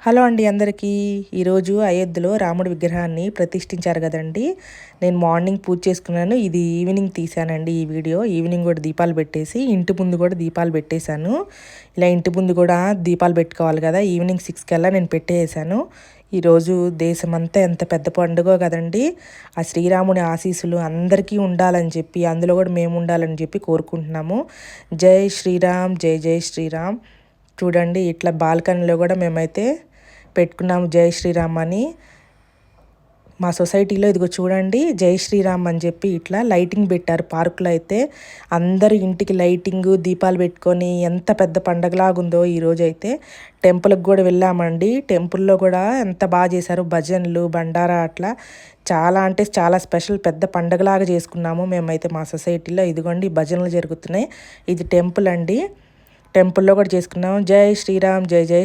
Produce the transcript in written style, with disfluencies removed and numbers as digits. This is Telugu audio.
హలో అండి అందరికీ. ఈరోజు అయోధ్యలో రాముడి విగ్రహాన్ని ప్రతిష్ఠించారు కదండి. నేను మార్నింగ్ పూజ చేసుకున్నాను. ఇది ఈవినింగ్ తీసానండి ఈ వీడియో. ఈవినింగ్ కూడా దీపాలు పెట్టేసి ఇంటి ముందు కూడా దీపాలు పెట్టేశాను. ఇలా ఇంటి ముందు కూడా దీపాలు పెట్టుకోవాలి కదా. ఈవినింగ్ 6 కల్లా నేను పెట్టేసాను. ఈరోజు దేశమంతా ఎంత పెద్ద పండుగో కదండి. ఆ శ్రీరాముని ఆశీస్సులు అందరికీ ఉండాలని చెప్పి, అందులో కూడా మేము ఉండాలని చెప్పి కోరుకుంటున్నాము. జై శ్రీరామ్, జై జై శ్రీరామ్. చూడండి ఇట్లా బాల్కనీలో కూడా మేమైతే పెట్టుకున్నాము జై శ్రీరామ్ అని. మా సొసైటీలో ఇదిగో చూడండి జై శ్రీరామ్ అని చెప్పి ఇట్లా లైటింగ్ పెట్టారు. పార్కులో అయితే అందరు ఇంటికి లైటింగ్ దీపాలు పెట్టుకొని ఎంత పెద్ద పండగలాగుందో ఈరోజు అయితే. టెంపుల్కి కూడా వెళ్ళామండి. టెంపుల్లో కూడా ఎంత బాగా చేశారు, భజనలు బండారా అట్లా చాలా అంటే చాలా స్పెషల్ పెద్ద పండగలాగా చేసుకున్నాము మేమైతే మా సొసైటీలో. ఇదిగోండి భజనలు జరుగుతున్నాయి. ఇది టెంపుల్ అండి. టెంపుల్లో కూడా చేసుకున్నాము. జై శ్రీరామ్, జై జై